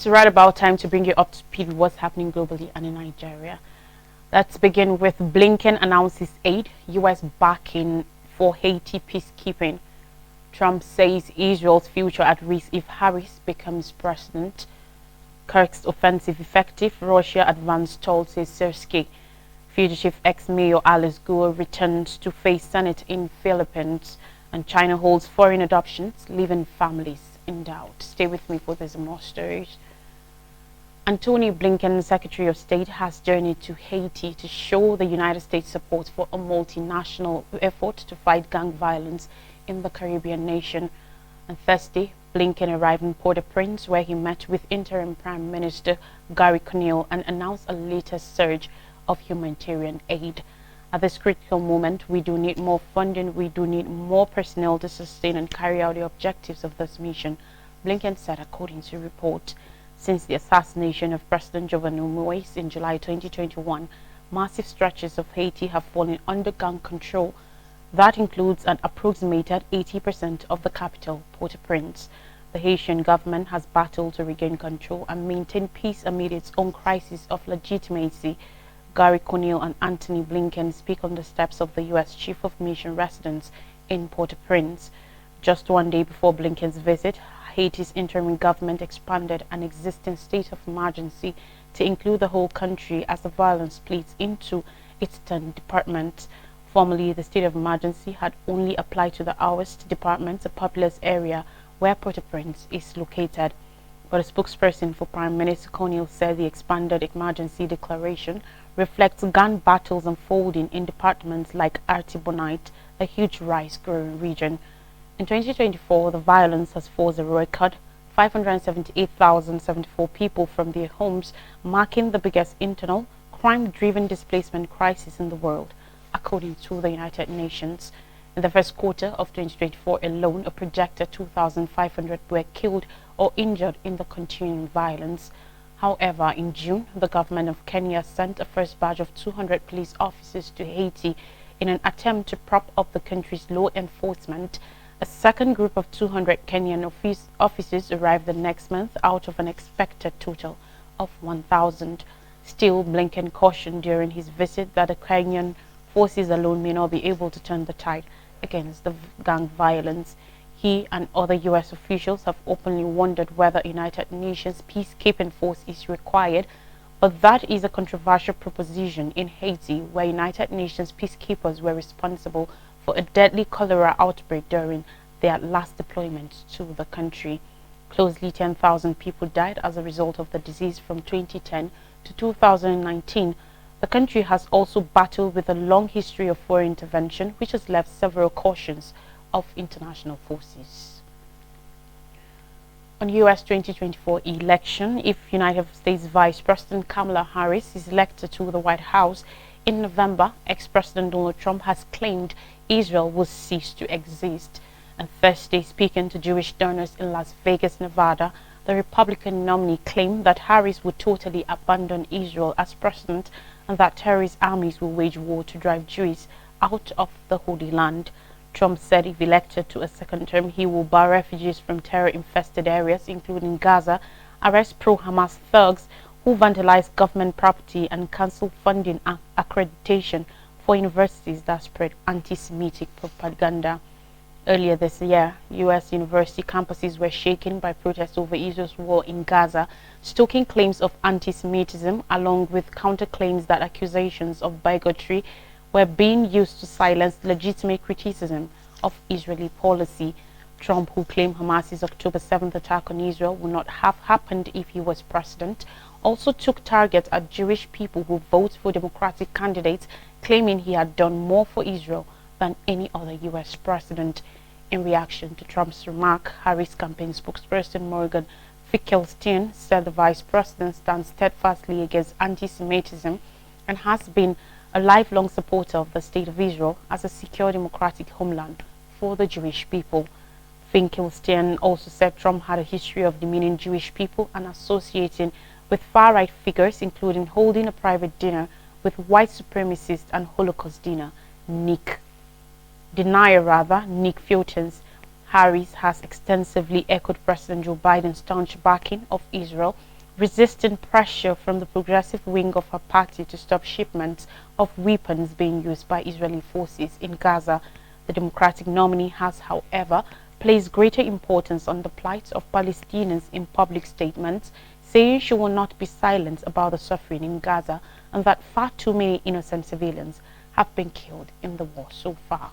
It's right about time to bring you up to speed with what's happening globally and in Nigeria. Let's begin with Blinken announces aid, U.S. backing for Haiti peacekeeping. Trump says Israel's future at risk if Harris becomes president. Kirk's offensive effective, Russia advanced toll, says Sersky. Fugitive ex-mayor Alice Guo returns to face Senate in Philippines. And China holds foreign adoptions, leaving families in doubt. Stay with me for this more stories. Antony Blinken, Secretary of State, has journeyed to Haiti to show the United States support for a multinational effort to fight gang violence in the Caribbean nation. On Thursday, Blinken arrived in Port-au-Prince, where he met with interim Prime Minister Gary Conille and announced a latest surge of humanitarian aid. At this critical moment, we do need more funding, we do need more personnel to sustain and carry out the objectives of this mission, Blinken said, according to report. Since the assassination of President Jovenel Moïse in July 2021, massive stretches of Haiti have fallen under gang control. That includes an approximated 80% of the capital, Port-au-Prince. The Haitian government has battled to regain control and maintain peace amid its own crisis of legitimacy. Gary Conille and Antony Blinken speak on the steps of the U.S. Chief of Mission residence in Port-au-Prince. Just one day before Blinken's visit, Haiti's interim government expanded an existing state of emergency to include the whole country as the violence splits into its 10 departments. Formerly, the state of emergency had only applied to the Ouest department, a populous area where Port-au-Prince is located. But a spokesperson for Prime Minister Conille said the expanded emergency declaration reflects gun battles unfolding in departments like Artibonite, a huge rice-growing region. In 2024, the violence has forced a record 578,074 people from their homes, marking the biggest internal crime-driven displacement crisis in the world, according to the United Nations. In the first quarter of 2024 alone, a projected 2,500 were killed or injured in the continuing violence. However, in June, the government of Kenya sent a first batch of 200 police officers to Haiti in an attempt to prop up the country's law enforcement. A second group of 200 Kenyan officers arrived the next month out of an expected total of 1,000. Still, Blinken cautioned during his visit that the Kenyan forces alone may not be able to turn the tide against the gang violence. He and other U.S. officials have openly wondered whether United Nations peacekeeping force is required, but that is a controversial proposition in Haiti, where United Nations peacekeepers were responsible for a deadly cholera outbreak during their last deployment to the country. Closely 10,000 people died as a result of the disease from 2010 to 2019. The country has also battled with a long history of foreign intervention, which has left several cautions of international forces. On U.S. 2024 election, if United States Vice President Kamala Harris is elected to the White House in November, ex-President Donald Trump has claimed Israel will cease to exist. And Thursday, speaking to Jewish donors in Las Vegas, Nevada, the Republican nominee claimed that Harris would totally abandon Israel as president and that terrorist armies will wage war to drive Jews out of the Holy Land. Trump said if elected to a second term, he will bar refugees from terror-infested areas, including Gaza, arrest pro-Hamas thugs who vandalize government property, and cancel funding and accreditation for universities that spread anti-Semitic propaganda. Earlier this year, U.S. university campuses were shaken by protests over Israel's war in Gaza, stoking claims of anti-Semitism along with counterclaims that accusations of bigotry were being used to silence legitimate criticism of Israeli policy. Trump, who claimed Hamas's October 7th attack on Israel would not have happened if he was president, also took target at Jewish people who vote for Democratic candidates, claiming he had done more for Israel than any other U.S. president. In reaction to Trump's remark, Harris campaign spokesperson Morgan Finkelstein said the vice president stands steadfastly against anti-Semitism and has been a lifelong supporter of the State of Israel as a secure democratic homeland for the Jewish people. Finkelstein also said Trump had a history of demeaning Jewish people and associating with far-right figures, including holding a private dinner with white supremacist and Holocaust Nick Fultons. Harris has extensively echoed President Joe Biden's staunch backing of Israel resisting pressure from the progressive wing of her party to stop shipments of weapons being used by Israeli forces in Gaza. The Democratic nominee has, however, placed greater importance on the plight of Palestinians in public statements, saying she will not be silent about the suffering in Gaza and that far too many innocent civilians have been killed in the war so far.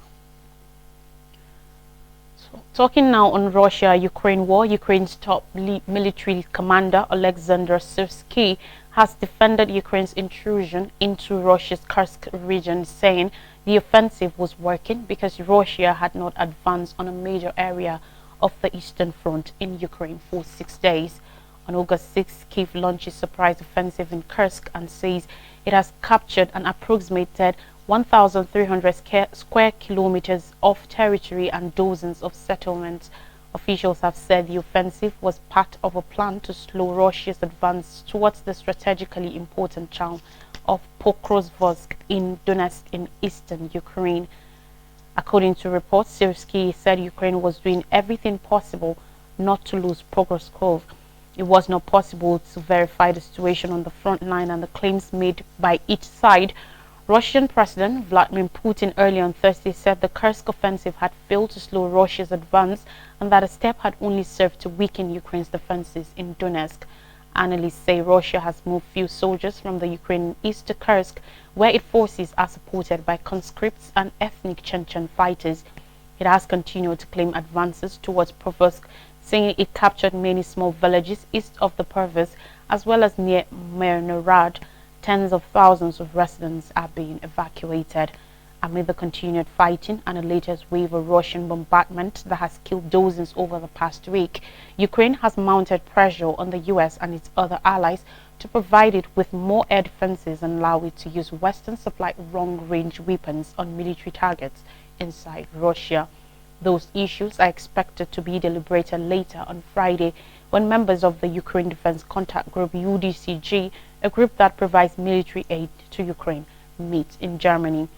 Talking now on Russia-Ukraine war, Ukraine's top military commander Alexander Syrskyi has defended Ukraine's intrusion into Russia's Kursk region, saying the offensive was working because Russia had not advanced on a major area of the Eastern Front in Ukraine for 6 days. On August 6, Kyiv launched a surprise offensive in Kursk and says it has captured an approximated 1,300 square kilometers of territory and dozens of settlements. Officials have said the offensive was part of a plan to slow Russia's advance towards the strategically important town of Pokrovsk in Donetsk in eastern Ukraine. According to reports, Syrskyi said Ukraine was doing everything possible not to lose Pokrovsk. It was not possible to verify the situation on the front line and the claims made by each side. Russian President Vladimir Putin earlier on Thursday said the Kursk offensive had failed to slow Russia's advance and that a step had only served to weaken Ukraine's defenses in Donetsk. Analysts say Russia has moved few soldiers from the Ukraine east to Kursk, where its forces are supported by conscripts and ethnic Chechen fighters. It has continued to claim advances towards Pokrovsk, saying it captured many small villages east of the province as well as near Mirnorad. Tens of thousands of residents are being evacuated. Amid the continued fighting and a latest wave of Russian bombardment that has killed dozens over the past week, Ukraine has mounted pressure on the US and its other allies to provide it with more air defenses and allow it to use Western-supplied long-range weapons on military targets inside Russia. Those issues are expected to be deliberated later on Friday when members of the Ukraine Defense Contact Group UDCG, a group that provides military aid to Ukraine, meet in Germany.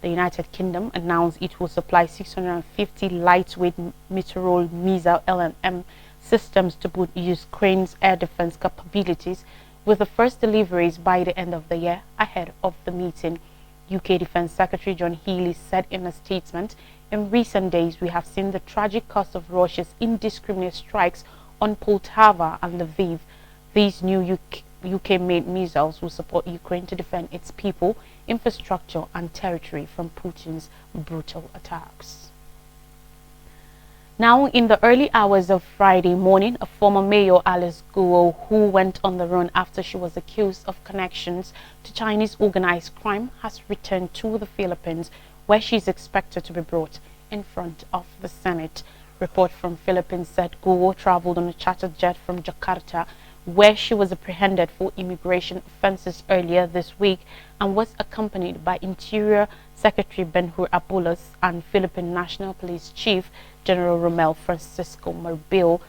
The United Kingdom announced it will supply 650 lightweight Meteorol missile LMM systems to boost Ukraine's air defense capabilities, with the first deliveries by the end of the year ahead of the meeting. UK Defense Secretary John Healey said in a statement, "In recent days, we have seen the tragic cost of Russia's indiscriminate strikes on Poltava and Lviv. These new UK-made missiles will support Ukraine to defend its people, infrastructure and territory from Putin's brutal attacks." Now, in the early hours of Friday morning, a former mayor, Alice Guo, who went on the run after she was accused of connections to Chinese organized crime, has returned to the Philippines, where she is expected to be brought in front of the Senate. Report from Philippines said Guo traveled on a chartered jet from Jakarta, where she was apprehended for immigration offenses earlier this week and was accompanied by Interior Secretary Ben-Hur Abulos and Philippine National Police Chief General Romel Francisco Marbil.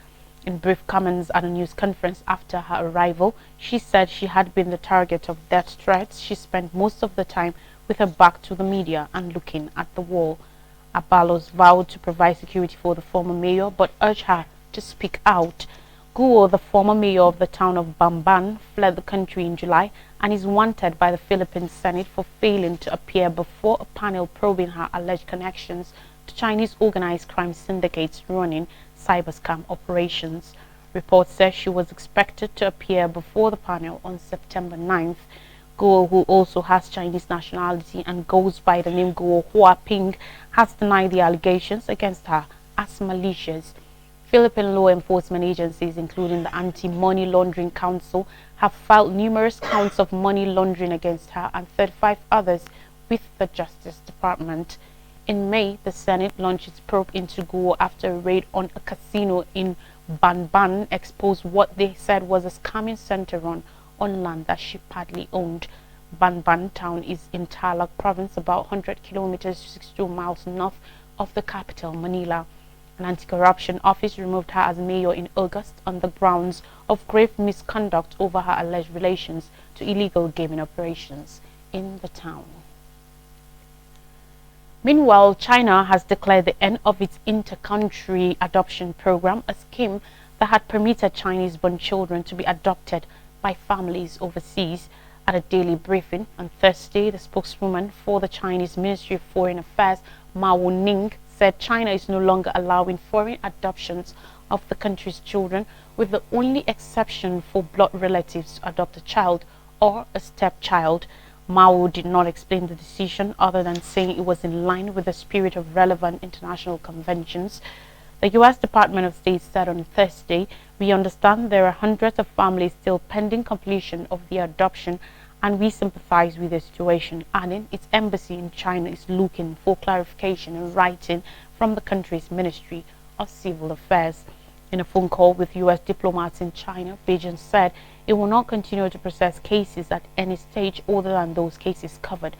In brief comments at a news conference after her arrival, she said she had been the target of death threats. She spent most of the time with her back to the media and looking at the wall. Abalos vowed to provide security for the former mayor but urged her to speak out. Guo, the former mayor of the town of Bamban, fled the country in July and is wanted by the Philippine Senate for failing to appear before a panel probing her alleged connections to Chinese organized crime syndicates running cyber scam operations. Reports say she was expected to appear before the panel on September 9th. Guo, who also has Chinese nationality and goes by the name Guo Huaping, has denied the allegations against her as malicious. Philippine law enforcement agencies, including the Anti-Money Laundering Council, have filed numerous counts of money laundering against her and 35 others with the Justice Department. In May, the Senate launched its probe into Guo after a raid on a casino in Banban exposed what they said was a scamming center on land that she partly owned. Banban town is in Tarlac province, about 100 kilometers, 62 miles north of the capital, Manila. An anti-corruption office removed her as mayor in August on the grounds of grave misconduct over her alleged relations to illegal gaming operations in the town. Meanwhile, China has declared the end of its inter-country adoption program, a scheme that had permitted Chinese-born children to be adopted by families overseas. At a daily briefing on Thursday, the spokeswoman for the Chinese Ministry of Foreign Affairs, Mao Ning, said China is no longer allowing foreign adoptions of the country's children, with the only exception for blood relatives to adopt a child or a stepchild. Mao did not explain the decision other than saying it was in line with the spirit of relevant international conventions. The U.S. Department of State said on Thursday, "We understand there are hundreds of families still pending completion of their adoption, and we sympathize with the situation," adding its embassy in China is looking for clarification in writing from the country's Ministry of Civil Affairs. In a phone call with U.S. diplomats in China, Beijing said it will not continue to process cases at any stage other than those cases covered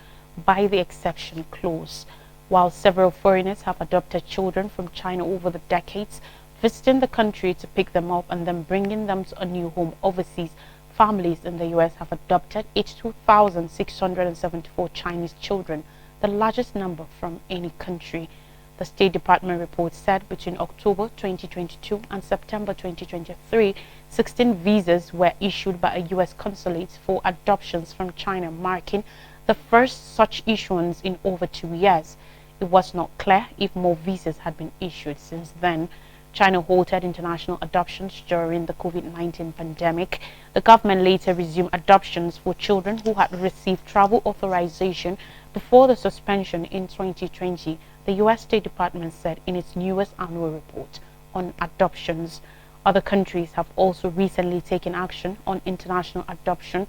by the exception clause. While several foreigners have adopted children from China over the decades, visiting the country to pick them up and then bringing them to a new home overseas, families in the U.S. have adopted 82,674 Chinese children, the largest number from any country. The State Department report said between October 2022 and September 2023, 16 visas were issued by a U.S. consulate for adoptions from China, marking the first such issuance in over 2 years. It was not clear if more visas had been issued since then. China halted international adoptions during the COVID-19 pandemic. The government later resumed adoptions for children who had received travel authorization before the suspension in 2020, the U.S. State Department said in its newest annual report on adoptions. Other countries have also recently taken action on international adoption.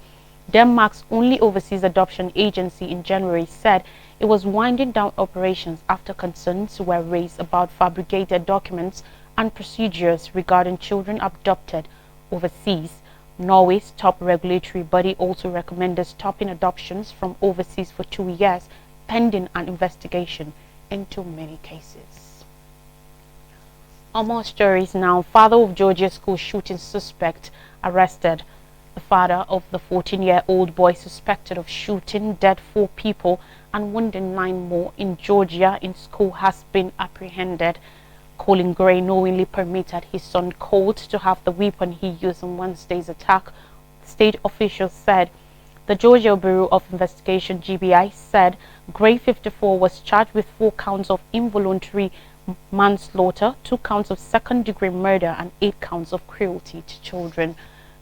Denmark's only overseas adoption agency in January said it was winding down operations after concerns were raised about fabricated documents and procedures regarding children adopted overseas. Norway's top regulatory body also recommended stopping adoptions from overseas for 2 years, pending an investigation into many cases. On more stories now, father of Georgia school shooting suspect arrested. The father of the 14-year-old boy suspected of shooting dead 4 people and wounding 9 more in Georgia in school has been apprehended. Colin Gray knowingly permitted his son Colt to have the weapon he used in Wednesday's attack, state officials said. The Georgia Bureau of Investigation (GBI) said Gray, 54, was charged with 4 counts of involuntary manslaughter, 2 counts of second-degree murder, and 8 counts of cruelty to children.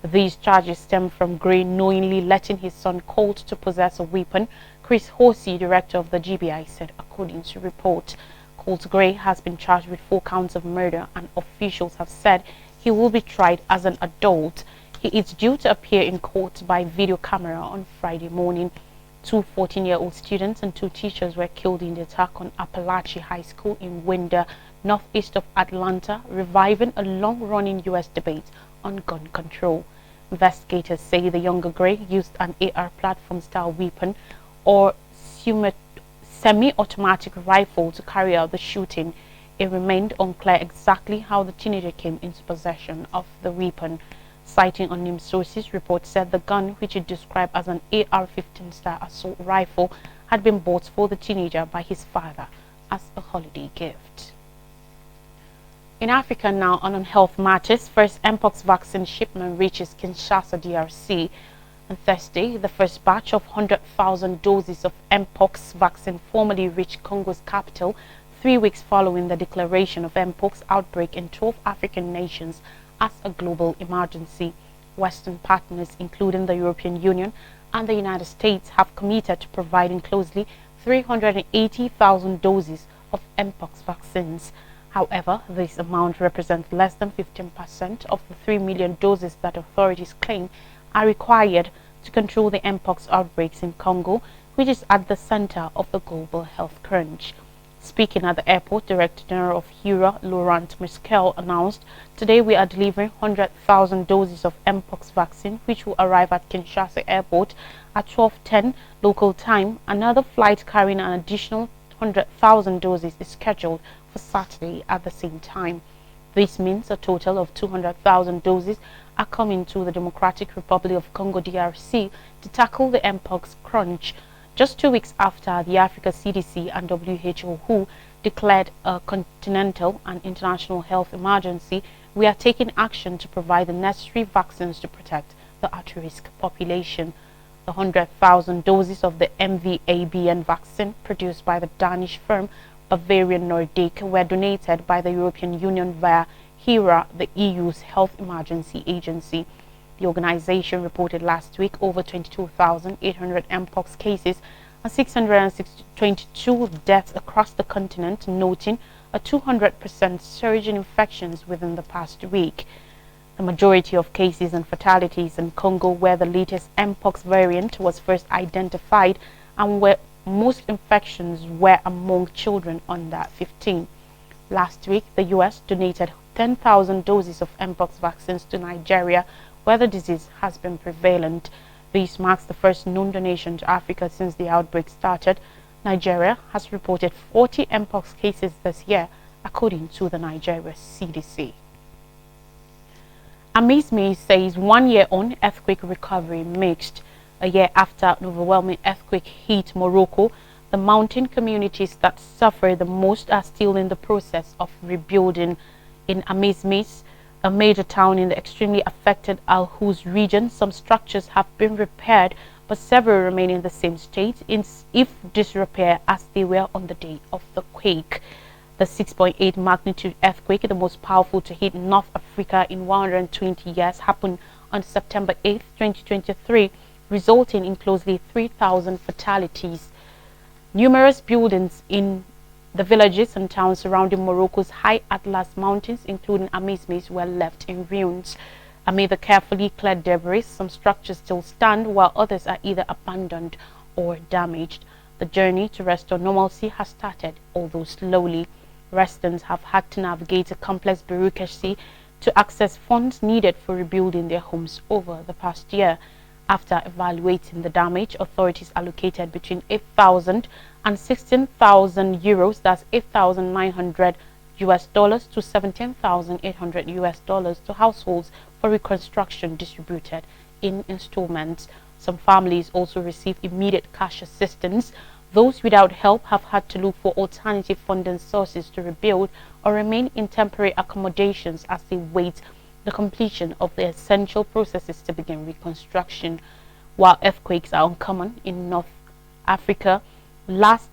These charges stem from Gray knowingly letting his son Colt to possess a weapon, Chris Horsey, director of the GBI, said, according to report. Colt Gray has been charged with 4 counts of murder, and officials have said he will be tried as an adult. He is due to appear in court by video camera on Friday morning. 2 14-year-old students and 2 teachers were killed in the attack on Appalachia High School in Winder, northeast of Atlanta, reviving a long-running U.S. debate on gun control. Investigators say the younger Gray used an AR platform-style weapon or semi-automatic rifle to carry out the shooting. It remained unclear exactly how the teenager came into possession of the weapon. Citing unnamed sources, reports said the gun, which it described as an AR-15 style assault rifle, had been bought for the teenager by his father as a holiday gift. In Africa now, on health matters, first Mpox vaccine shipment reaches Kinshasa, DRC. On Thursday, the first batch of 100,000 doses of Mpox vaccine formally reached Congo's capital, 3 weeks following the declaration of Mpox outbreak in 12 African nations as a global emergency. Western partners, including the European Union and the United States, have committed to providing closely 380,000 doses of Mpox vaccines. However, this amount represents less than 15% of the 3 million doses that authorities claim are required to control the Mpox outbreaks in Congo, which is at the center of the global health crunch. Speaking at the airport, Director General of HURA, Laurent Muskel, announced, "Today we are delivering 100,000 doses of Mpox vaccine, which will arrive at Kinshasa Airport at 12:10 local time. Another flight carrying an additional 100,000 doses is scheduled for Saturday at the same time. This means a total of 200,000 doses are coming to the Democratic Republic of Congo, DRC, to tackle the Mpox crunch. Just 2 weeks after the Africa CDC and WHO, WHO declared a continental and international health emergency, we are taking action to provide the necessary vaccines to protect the at-risk population. The 100,000 doses of the MVABN vaccine produced by the Danish firm Bavarian Nordic were donated by the European Union via HERA, the EU's health emergency agency. The organization reported last week over 22,800 mpox cases and 622 deaths across the continent, noting a 200% surge in infections within the past week. The majority of cases and fatalities in Congo, where the latest mpox variant was first identified and where most infections were among children under 15. Last week, the U.S. donated 10,000 doses of mpox vaccines to Nigeria, where the disease has been prevalent. This marks the first known donation to Africa since the outbreak started. Nigeria has reported 40 mpox cases this year, according to the Nigeria CDC. Amazme says 1 year on, earthquake recovery mixed. A year after an overwhelming earthquake hit Morocco, the mountain communities that suffer the most are still in the process of rebuilding. In Amazme, a major town in the extremely affected Al Huz region, some structures have been repaired, but several remain in the same state, if disrepair, as they were on the day of the quake. The 6.8 magnitude earthquake, the most powerful to hit North Africa in 120 years, happened on September 8, 2023, resulting in closely 3,000 fatalities. Numerous buildings in the villages and towns surrounding Morocco's high Atlas Mountains, including Amazme, were left in ruins. Amid the carefully cleared debris, some structures still stand, while others are either abandoned or damaged. The journey to restore normalcy has started, although slowly. Residents have had to navigate a complex bureaucracy to access funds needed for rebuilding their homes over the past year. After evaluating the damage, authorities allocated between 8,000 and 16,000 euros, that's $8,900 to 17,800 dollars to households for reconstruction, distributed in installments. Some families also received immediate cash assistance. Those without help have had to look for alternative funding sources to rebuild or remain in temporary accommodations as they wait the completion of the essential processes to begin reconstruction. While earthquakes are uncommon in North Africa, last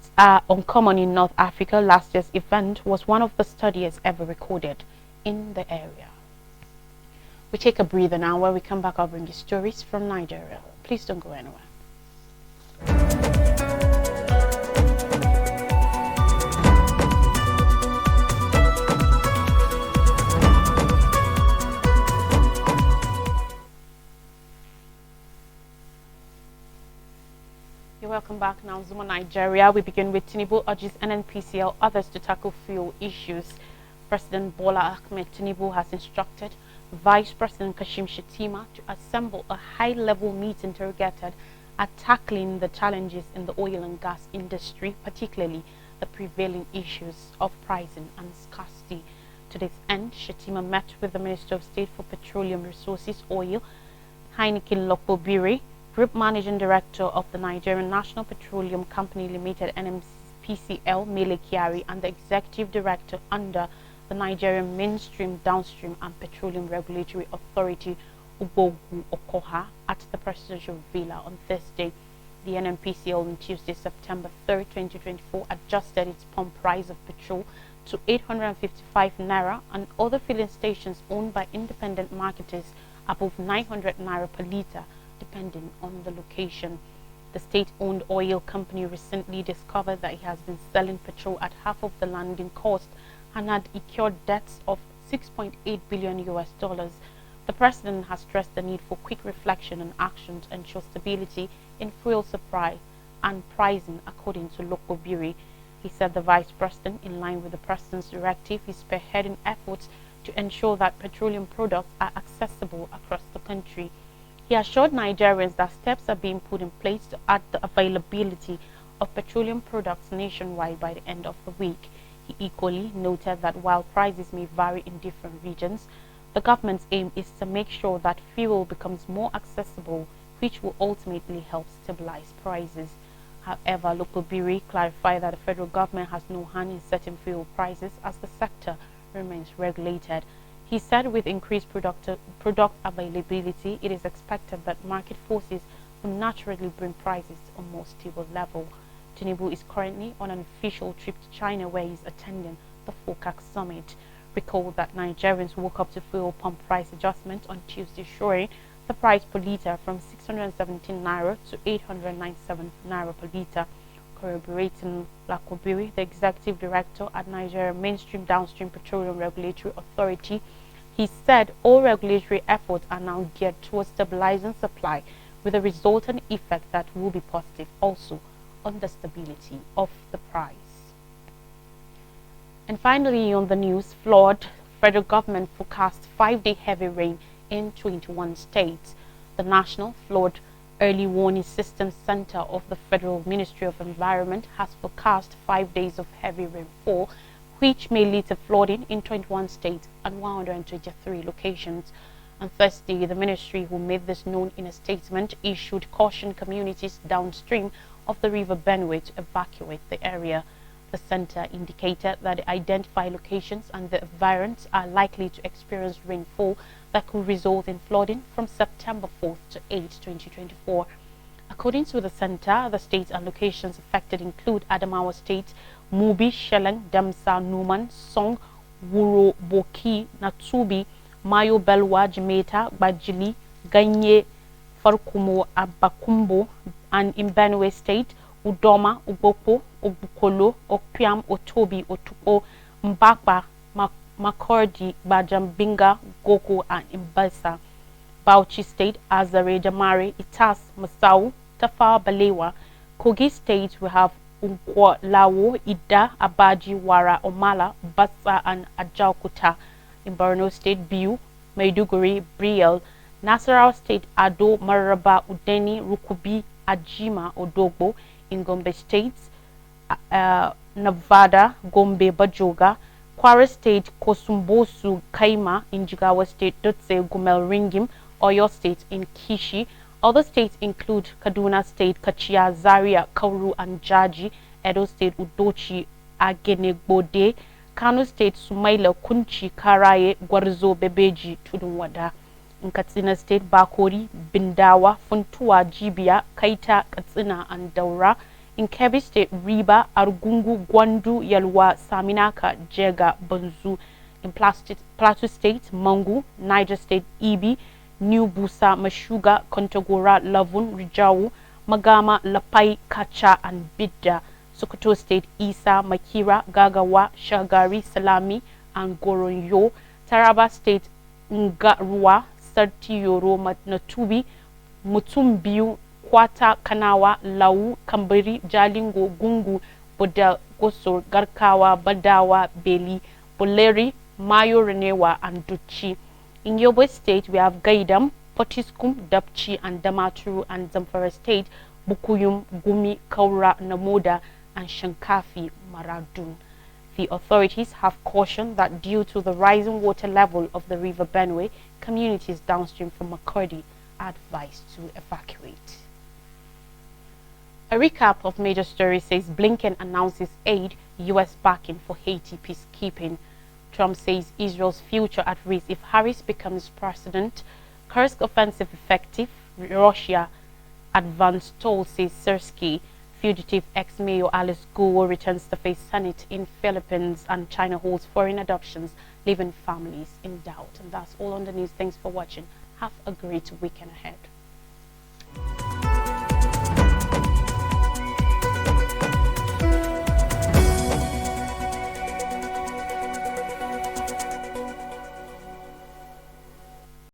year's event was one of the steadiest ever recorded in the area. We take a breather now. When we come back, I'll bring you stories from Nigeria. Please don't go anywhere. Welcome back now. Zuma Nigeria. We begin with Tinubu urges NNPCL others to tackle fuel issues. President Bola Ahmed Tinubu has instructed Vice President Kashim Shettima to assemble a high-level meeting targeted at tackling the challenges in the oil and gas industry, particularly the prevailing issues of pricing and scarcity. To this end, Shettima met with the Minister of State for Petroleum Resources, Oil, Heineken Lokpobiri, Group Managing Director of the Nigerian National Petroleum Company Limited (NNPCL), Mele Kyari, and the Executive Director under the Nigerian Mainstream, Downstream and Petroleum Regulatory Authority, Ubogu Okoha, at the Presidential Villa on Thursday. The NNPCL on Tuesday, September 3, 2024, adjusted its pump price of petrol to 855 naira, and other filling stations owned by independent marketers above 900 naira per litre, depending on the location. The state-owned oil company recently discovered that it has been selling petrol at half of the landing cost and had incurred debts of $6.8 billion. The president has stressed the need for quick reflection and action to ensure stability in fuel supply and pricing, according to Lokobiri. He said the vice president, in line with the president's directive, is spearheading efforts to ensure that petroleum products are accessible across the country. He assured Nigerians that steps are being put in place to add the availability of petroleum products nationwide by the end of the week. He equally noted that while prices may vary in different regions, the government's aim is to make sure that fuel becomes more accessible, which will ultimately help stabilize prices. However, Lokobiri clarified that the federal government has no hand in setting fuel prices as the sector remains regulated. He said with increased product availability, it is expected that market forces will naturally bring prices to a more stable level. Tinubu is currently on an official trip to China where he is attending the FOCAC summit. Recall that Nigerians woke up to fuel pump price adjustment on Tuesday, showing the price per litre from 617 naira to 897 naira per litre. Corroborating Lakobiri, the executive director at Nigeria Mainstream Downstream Petroleum Regulatory Authority, he said all regulatory efforts are now geared towards stabilizing supply, with a resultant effect that will be positive also on the stability of the price. And finally, on the news, flood. Federal government forecasts 5-day heavy rain in 21 states. The National Flood Early Warning System Center of the Federal Ministry of Environment has forecast 5 days of heavy rainfall, which may lead to flooding in 21 states and 123 locations. On Thursday, the ministry, who made this known in a statement, issued caution communities downstream of the River Benue to evacuate the area. The center indicated that the identified locations and the environs are likely to experience rainfall that could result in flooding from September 4th to 8th, 2024. According to the center, the states and locations affected include Adamawa State, Mubi, Sheleng, Damsa, Numan, Song, Wuro, Boki, Natsubi, Mayo, Belwa, Jimeta, Bajili, Ganye, Farkumo, Abakumbo, and in Benue State, Udoma, Ugopo, Obukolo, Opiam, Otobi, Otupo, Mbakba, Makordi, Bajambinga, Goko, and Imbasa. Bauchi State, Azare, Jamare, Itas, Masau, Tafa, Balewa. Kogi State, we have Unkwa, Lawo, Ida, Abaji, Wara, Omala, Basa, and Ajaokuta. In Borno State, Biu, Maiduguri, Briel. Nasarawa State, Ado, Maraba, Udeni, Rukubi, Ajima, Odogbo. In Gombe State, Nevada, Gombe, Bajoga. Kwara State, Kosumbosu, Kaima. In Jigawa State, Dotse, Gumel, Ringim. Oyo State, in Kishi. Other states include Kaduna State, Kachia, Zaria, Kauru, and Jaji. Edo State, Udochi, Agenegbode. Kano State, Sumaila, Kunchi, Karaye, Gwarzo, Bebeji, Tudunwada. In Katsina State, Bakori, Bindawa, Funtua, Jibia, Kaita, Katsina, and Daura. In Kebbi State, Riba, Argungu, Gwandu, Yalwa, Saminaka, Jega, Banzu. In Plateau State, Mangu. Niger State, Ibi, New Busa, Mashuga, Kontagora, Lavun, Rijau, Magama, Lapai, Kacha, and Bidda. Sokoto State, Isa, Makira, Gagawa, Shagari, Salami, and Goronyo. Taraba State, Ngarua, Sarti Yoro, Natubi, Mutumbiu, Kwata, Kanawa, Lau, Kambiri, Jalingo, Gungu, Bodel, Gosor, Garkawa, Badawa, Beli, Boleri, Mayo, Renewa, and Duchi. In Yobe State, we have Gaidam, Potiskum, Dapchi, and Damaturu, and Zamfara State, Bukuyum, Gumi, Kaura, Namoda, and Shankafi, Maradun. The authorities have cautioned that due to the rising water level of the River Benue, communities downstream from Makurdi are advised to evacuate. A recap of major stories says Blinken announces aid, U.S. backing for Haiti peacekeeping. Trump says Israel's future at risk if Harris becomes president. Kursk offensive effective. Russia advanced toll, says Sersky. Fugitive ex-mayor Alice Guo returns to face Senate in Philippines, and China holds foreign adoptions, leaving families in doubt. And that's all on the news. Thanks for watching. Have a great weekend ahead.